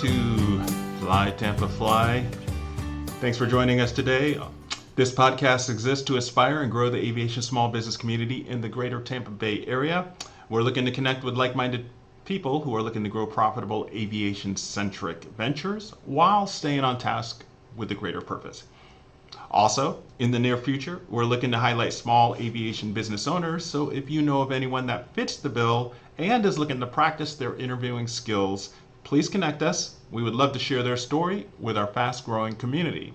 to Fly Tampa Fly. Thanks for joining us today. This podcast exists to inspire and grow the aviation small business community in the Greater Tampa Bay area. We're looking to connect with like-minded people who are looking to grow profitable aviation-centric ventures while staying on task with the greater purpose. Also, in the near future, we're looking to highlight small aviation business owners, so if you know of anyone that fits the bill and is looking to practice their interviewing skills, please connect us. We would love to share their story with our fast-growing community.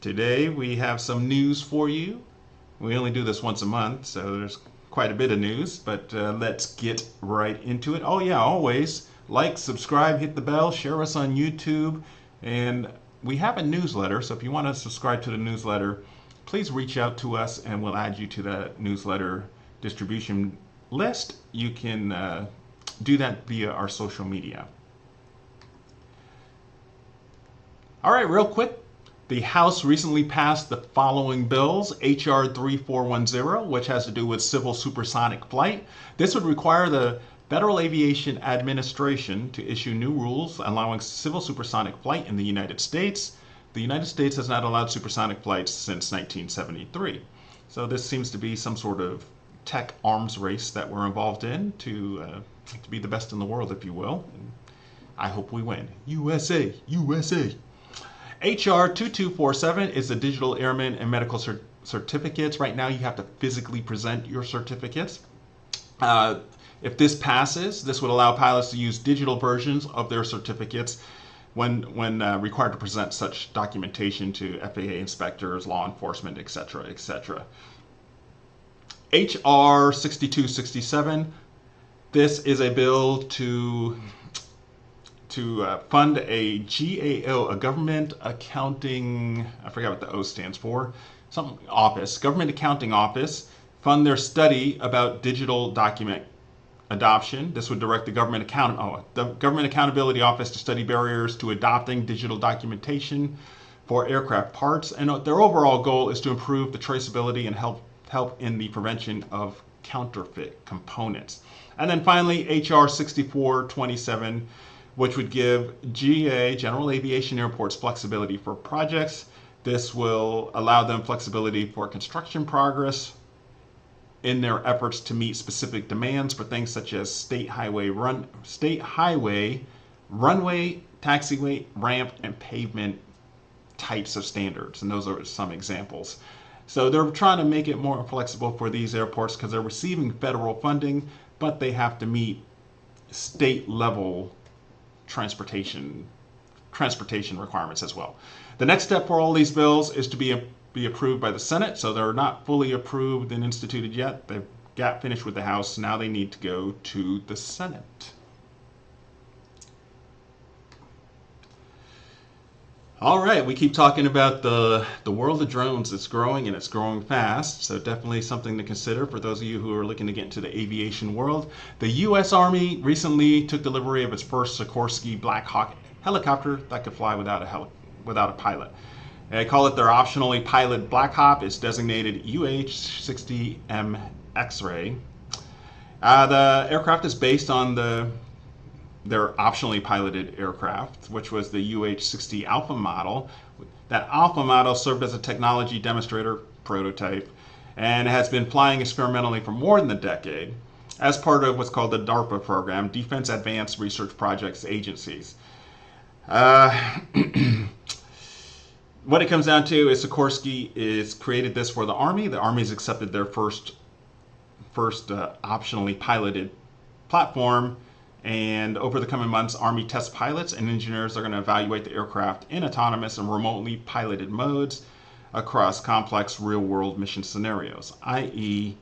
Today, we have some news for you. We only do this once a month, so there's quite a bit of news, but let's get right into it. Oh yeah, always like, subscribe, hit the bell, share us on YouTube, and we have a newsletter, so if you want to subscribe to the newsletter, please reach out to us and we'll add you to that newsletter distribution list. You can do that via our social media. All right, real quick, the House recently passed the following bills. H.R. 3410, which has to do with civil supersonic flight. This would require the Federal Aviation Administration to issue new rules allowing civil supersonic flight in the United States. The United States has not allowed supersonic flights since 1973. So this seems to be some sort of tech arms race that we're involved in to be the best in the world, if you will. And I hope we win. USA, USA. HR 2247 is the digital airman and medical certificates. Right now you have to physically present your certificates. If this passes, this would allow pilots to use digital versions of their certificates when required to present such documentation to FAA inspectors, law enforcement, etc., etc. HR 6267, this is a bill to fund a GAO, a government accounting, I forgot what the O stands for, some office, government accounting office, fund their study about digital document adoption. This would direct the Government Accountability Office to study barriers to adopting digital documentation for aircraft parts. And their overall goal is to improve the traceability and help in the prevention of counterfeit components. And then finally, HR 6427, which would give GA, General Aviation Airports, flexibility for projects. This will allow them flexibility for construction progress in their efforts to meet specific demands for things such as state highway, runway, taxiway, ramp, and pavement types of standards. And those are some examples. So they're trying to make it more flexible for these airports because they're receiving federal funding, but they have to meet state level transportation requirements as well. The next step for all these bills is to be approved by the Senate, so they're not fully approved and instituted yet. They've got finished with the House, now they need to go to the Senate. All right, we keep talking about the world of drones. It's growing and it's growing fast, so definitely something to consider for those of you who are looking to get into the aviation world. The U.S. Army recently took delivery of its first Sikorsky Black Hawk helicopter that could fly without a pilot. They call it their optionally piloted Black Hawk. It's designated UH-60M X-ray. The aircraft is based on their optionally piloted aircraft, which was the UH-60 Alpha model. That Alpha model served as a technology demonstrator prototype and has been flying experimentally for more than a decade as part of what's called the DARPA program, Defense Advanced Research Projects Agencies. What it comes down to is Sikorsky is created this for the Army. The Army's accepted their first optionally piloted platform, and over the coming months, Army test pilots and engineers are going to evaluate the aircraft in autonomous and remotely piloted modes across complex real-world mission scenarios, i.e.,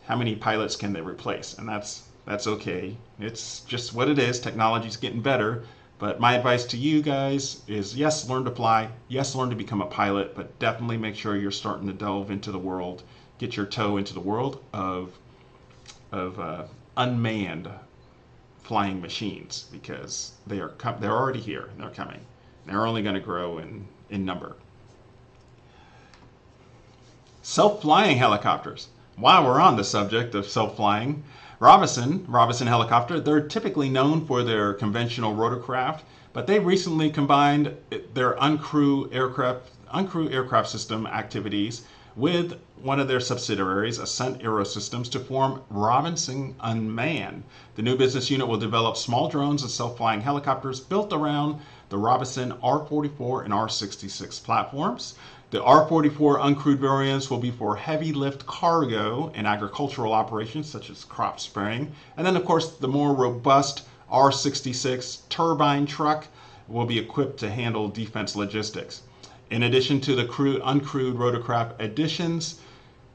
how many pilots can they replace? And that's okay. It's just what it is. Technology's getting better. But my advice to you guys is, yes, learn to fly. Yes, learn to become a pilot, but definitely make sure you're starting to delve into the world, get your toe into the world of unmanned flying machines, because they're already here and they're coming. They're only going to grow in number. Self-flying helicopters. While we're on the subject of self-flying, Robinson Helicopter, they're typically known for their conventional rotorcraft, but they recently combined their uncrewed aircraft system activities with one of their subsidiaries, Ascent Aerosystems, to form Robinson Unmanned. The new business unit will develop small drones and self-flying helicopters built around the Robinson R-44 and R-66 platforms. The R-44 uncrewed variants will be for heavy lift cargo and agricultural operations such as crop spraying. And then, of course, the more robust R-66 turbine truck will be equipped to handle defense logistics. In addition to the uncrewed rotorcraft additions,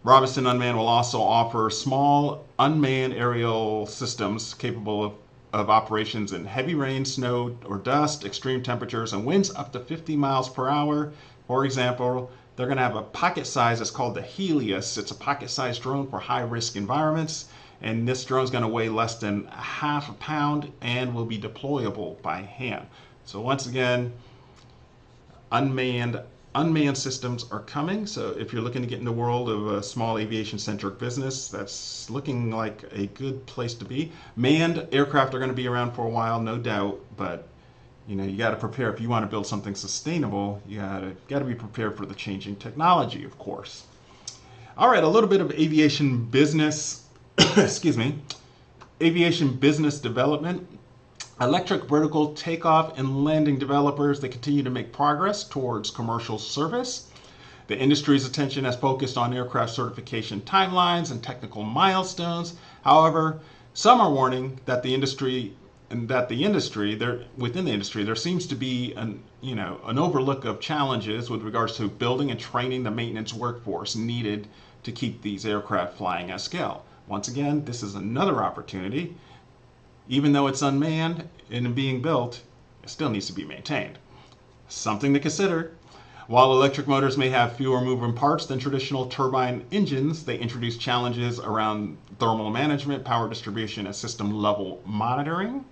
Robinson Unmanned will also offer small unmanned aerial systems capable of operations in heavy rain, snow, or dust, extreme temperatures, and winds up to 50 miles per hour. For example, they're going to have a pocket size that's called the Helios. It's a pocket-sized drone for high-risk environments, and this drone is going to weigh less than half a pound and will be deployable by hand. So once again, unmanned systems are coming. So if you're looking to get in the world of a small aviation-centric business, that's looking like a good place to be. Manned aircraft are going to be around for a while, no doubt, but you got to prepare. If you want to build something sustainable, you got to be prepared for the changing technology, of course. All right, a little bit of aviation business, aviation business development. Electric vertical takeoff and landing developers, they continue to make progress towards commercial service. The industry's attention has focused on aircraft certification timelines and technical milestones. However, some are warning that within the industry, there seems to be an overlook of challenges with regards to building and training the maintenance workforce needed to keep these aircraft flying at scale. Once again, this is another opportunity. Even though it's unmanned and being built, it still needs to be maintained. Something to consider. While electric motors may have fewer moving parts than traditional turbine engines, they introduce challenges around thermal management, power distribution, and system level monitoring.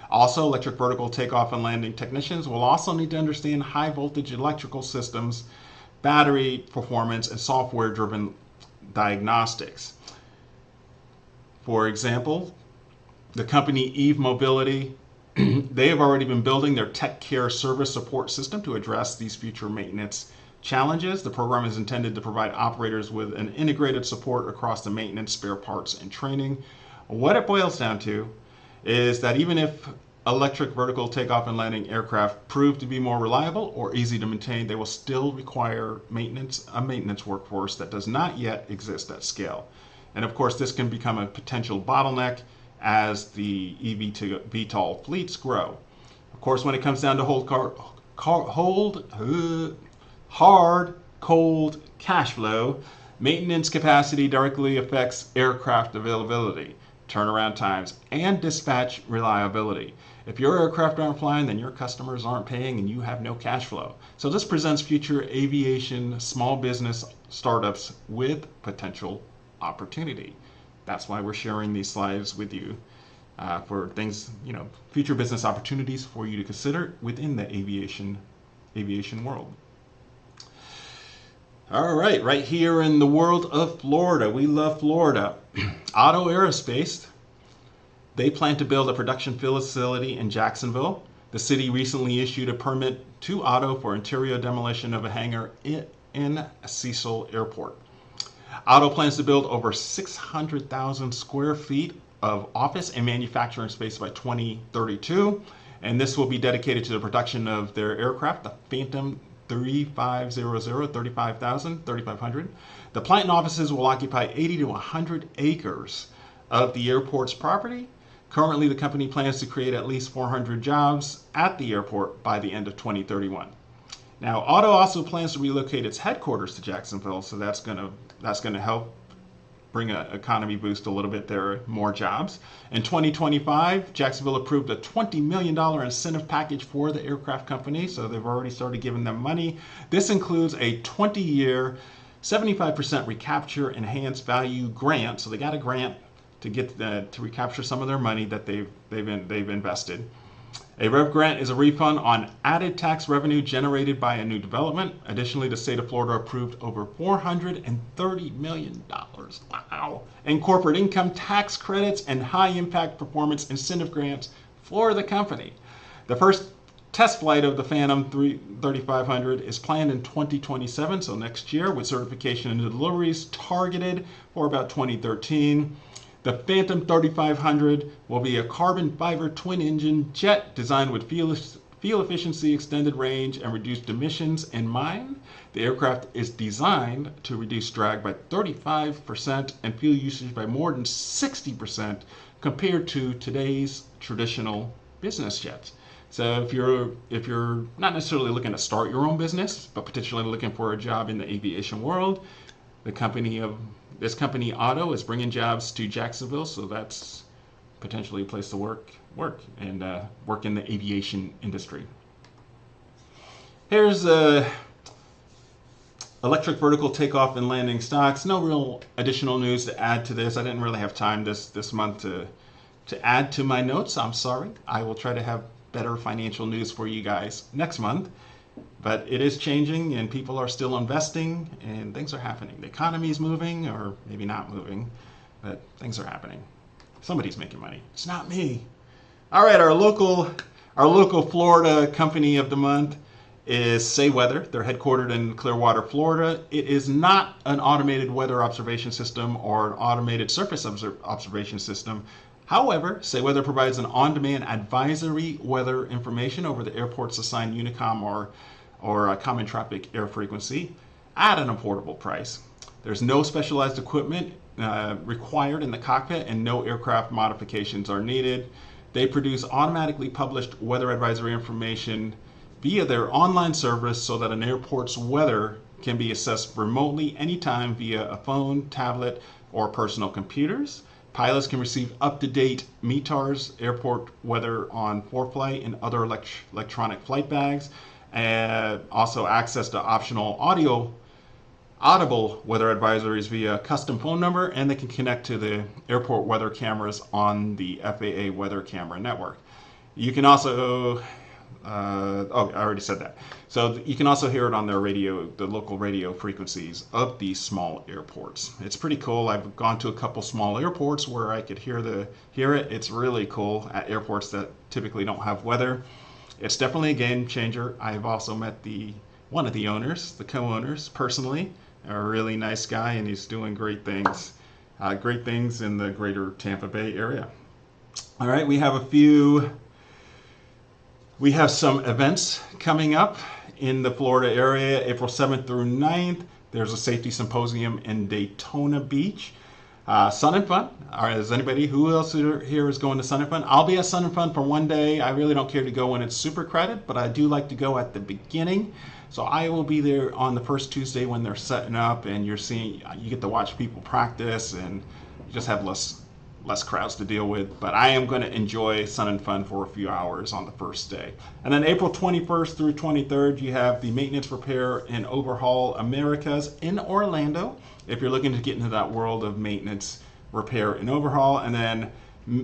Also, electric vertical takeoff and landing technicians will also need to understand high voltage electrical systems, battery performance, and software driven diagnostics. For example, the company Eve Mobility, they have already been building their Tech Care service support system to address these future maintenance challenges. The program is intended to provide operators with an integrated support across the maintenance, spare parts, and training. What it boils down to is that even if electric vertical takeoff and landing aircraft prove to be more reliable or easy to maintain, they will still require a maintenance workforce that does not yet exist at scale. And of course, this can become a potential bottleneck as the EVTOL fleets grow. Of course, when it comes down to hard, cold cash flow, maintenance capacity directly affects aircraft availability, turnaround times, and dispatch reliability. If your aircraft aren't flying, then your customers aren't paying and you have no cash flow. So this presents future aviation small business startups with potential opportunity. That's why we're sharing these slides with you for things, future business opportunities for you to consider within the aviation world. All right here in the world of Florida, we love Florida. Otto Aerospace, they plan to build a production facility in Jacksonville. The city recently issued a permit to Otto for interior demolition of a hangar in Cecil Airport. Otto plans to build over 600,000 square feet of office and manufacturing space by 2032, and this will be dedicated to the production of their aircraft, the Phantom 3500. The plant and offices will occupy 80 to 100 acres of the airport's property. Currently, the company plans to create at least 400 jobs at the airport by the end of 2031. Now, Otto also plans to relocate its headquarters to Jacksonville, so that's going to help bring an economy boost a little bit there, more jobs. In 2025, Jacksonville approved a $20 million incentive package for the aircraft company, so they've already started giving them money. This includes a 20-year, 75% recapture enhanced value grant, so they got a grant to get to recapture some of their money that they've invested. A REV grant is a refund on added tax revenue generated by a new development. Additionally, the state of Florida approved over $430 million, wow, in corporate income tax credits and high-impact performance incentive grants for the company. The first test flight of the Phantom 3500 is planned in 2027, so next year, with certification and deliveries targeted for about 2013. The Phantom 3500 will be a carbon fiber twin-engine jet designed with fuel efficiency, extended range, and reduced emissions in mind. The aircraft is designed to reduce drag by 35% and fuel usage by more than 60% compared to today's traditional business jets. So if you're not necessarily looking to start your own business, but potentially looking for a job in the aviation world, this company Otto is bringing jobs to Jacksonville, so that's potentially a place to work in the aviation industry. Here's electric vertical takeoff and landing stocks. No real additional news to add to this. I didn't really have time this month to add to my notes. I'm sorry. I will try to have better financial news for you guys next month. But it is changing, and people are still investing, and things are happening. The economy is moving, or maybe not moving, but things are happening. Somebody's making money. It's not me. All right, our local Florida company of the month is SayWeather. They're headquartered in Clearwater, Florida. It is not an automated weather observation system or an automated surface observation system. However, SayWeather provides an on-demand advisory weather information over the airport's assigned Unicom or a common tropic air frequency at an affordable price. There's no specialized equipment required in the cockpit, and no aircraft modifications are needed. They produce automatically published weather advisory information via their online service so that an airport's weather can be assessed remotely anytime via a phone, tablet, or personal computers. Pilots can receive up-to-date METARS, airport weather on ForeFlight, and other electronic flight bags, and also access to optional audible weather advisories via custom phone number, and they can connect to the airport weather cameras on the FAA weather camera network. You can also, I already said that. So you can also hear it on their radio, the local radio frequencies of these small airports. It's pretty cool. I've gone to a couple small airports where I could hear it. It's really cool at airports that typically don't have weather. It's definitely a game changer. I've also met one of the owners, the co-owners, personally. A really nice guy, and he's doing great things in the Greater Tampa Bay area. All right, we have some events coming up in the Florida area, April 7th through 9th. There's a safety symposium in Daytona Beach. Sun and Fun. All right, is anybody, who else here is going to Sun and Fun? I'll be at Sun and Fun for one day. I really don't care to go when it's super crowded, but I do like to go at the beginning. So I will be there on the first Tuesday when they're setting up, and you get to watch people practice, and you just have less crowds to deal with. But I am going to enjoy Sun and Fun for a few hours on the first day. And then April 21st through 23rd, you have the Maintenance, Repair, and Overhaul Americas in Orlando, if you're looking to get into that world of maintenance, repair, and overhaul. And then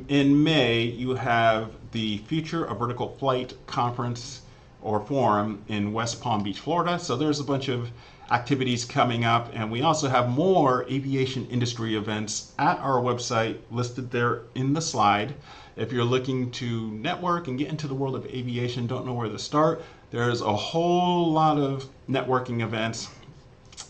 in May, you have the Future of Vertical Flight Conference or Forum in West Palm Beach, Florida. So there's a bunch of activities coming up, and we also have more aviation industry events at our website listed there in the slide. If you're looking to network and get into the world of aviation, don't know where to start, there's a whole lot of networking events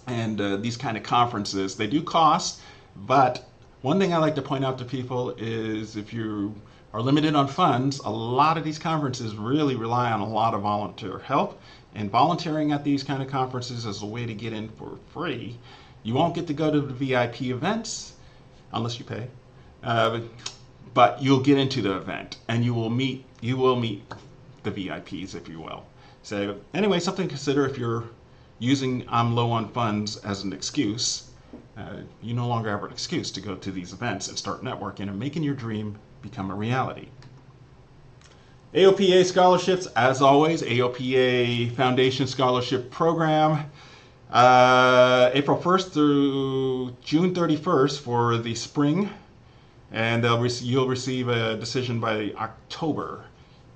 and these kind of conferences. They do cost, but one thing I like to point out to people is if you are limited on funds, a lot of these conferences really rely on a lot of volunteer help. And volunteering at these kind of conferences is a way to get in for free. You won't get to go to the VIP events unless you pay, but you'll get into the event, and you will meet the VIPs, if you will. So anyway, something to consider if you're using I'm low on funds as an excuse. You no longer have an excuse to go to these events and start networking and making your dream become a reality. AOPA Scholarships, as always, AOPA Foundation Scholarship Program, April 1st through June 31st for the spring, and you'll receive a decision by October.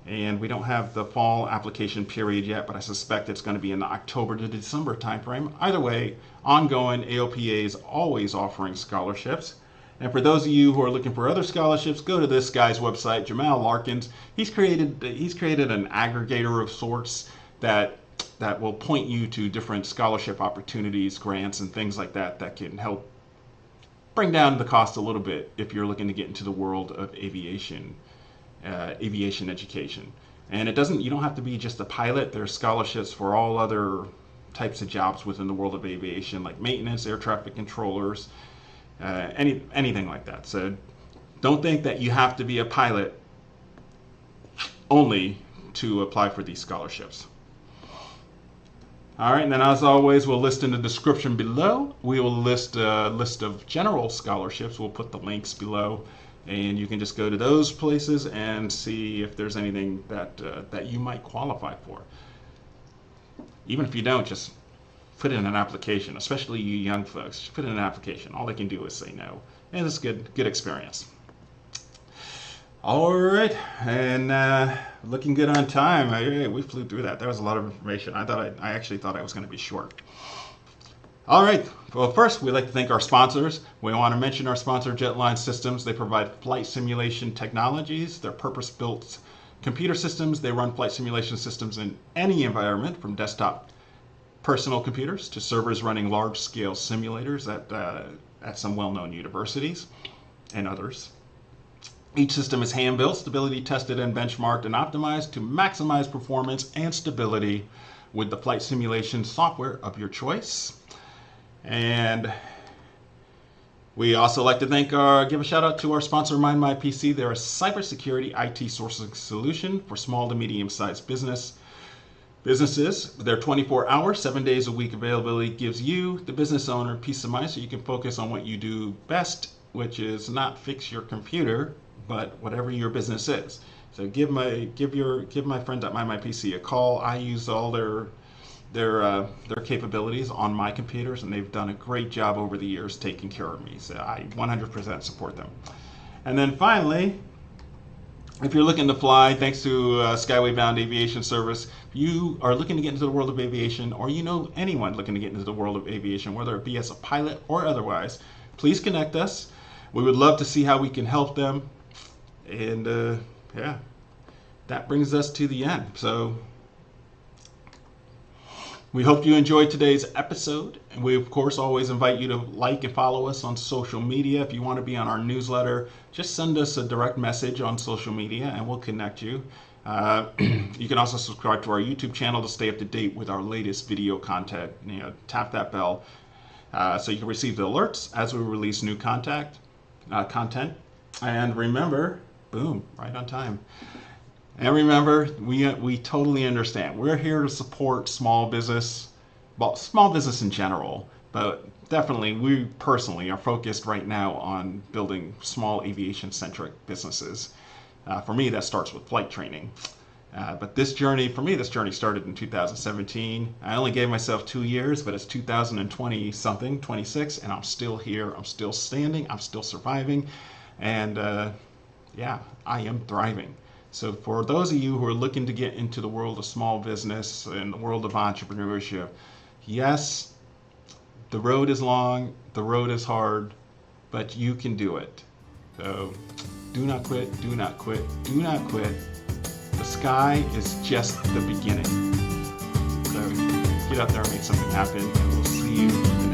And we don't have the fall application period yet, but I suspect it's going to be in the October to December timeframe. Either way, ongoing, AOPA is always offering scholarships. And for those of you who are looking for other scholarships, go to this guy's website, Jamal Larkins. He's created an aggregator of sorts that will point you to different scholarship opportunities, grants, and things like that that can help bring down the cost a little bit if you're looking to get into the world of aviation education. And you don't have to be just a pilot. There's scholarships for all other types of jobs within the world of aviation, like maintenance, air traffic controllers, anything like that. So don't think that you have to be a pilot only to apply for these scholarships. All right, and then as always, we'll list in the description below. We will list a list of general scholarships. We'll put the links below, and you can just go to those places and see if there's anything that you might qualify for. Even if you don't, just put in an application, especially you young folks. Just put in an application. All they can do is say no, and it's good experience. All right, and looking good on time. We flew through that. That was a lot of information. I actually thought I was going to be short. All right. Well, first, we'd like to thank our sponsors. We want to mention our sponsor, Jetline Systems. They provide flight simulation technologies. They're purpose-built computer systems. They run flight simulation systems in any environment, from desktop personal computers to servers running large-scale simulators at some well-known universities and others. Each system is hand-built, stability tested, and benchmarked and optimized to maximize performance and stability with the flight simulation software of your choice. And we also like to give a shout out to our sponsor, Mind My PC. They're a cybersecurity IT sourcing solution for small to medium-sized businesses. Their 24-hour, 7 days a week availability gives you, the business owner, peace of mind so you can focus on what you do best, which is not fix your computer, but whatever your business is. So give my friends at Mind My PC a call. I use all their capabilities on my computers, and they've done a great job over the years taking care of me. So I 100% support them. And then finally, if you're looking to fly, thanks to Skyway Bound Aviation Service, if you are looking to get into the world of aviation, or you know anyone looking to get into the world of aviation, whether it be as a pilot or otherwise, please connect us. We would love to see how we can help them. And that brings us to the end. So we hope you enjoyed today's episode. And we, of course, always invite you to like and follow us on social media. If you want to be on our newsletter, just send us a direct message on social media and we'll connect you. You can also subscribe to our YouTube channel to stay up to date with our latest video content. Tap that bell so you can receive the alerts as we release new content. And remember, boom, right on time. And remember, we totally understand. We're here to support small business in general, but definitely we personally are focused right now on building small aviation-centric businesses. For me, that starts with flight training. But this journey started in 2017. I only gave myself 2 years, but it's 2020-something, 26, and I'm still here. I'm still standing. I'm still surviving. And I am thriving. So for those of you who are looking to get into the world of small business and the world of entrepreneurship, yes, the road is long, the road is hard, but you can do it. So do not quit, do not quit, do not quit. The sky is just the beginning. So get out there and make something happen, and we'll see you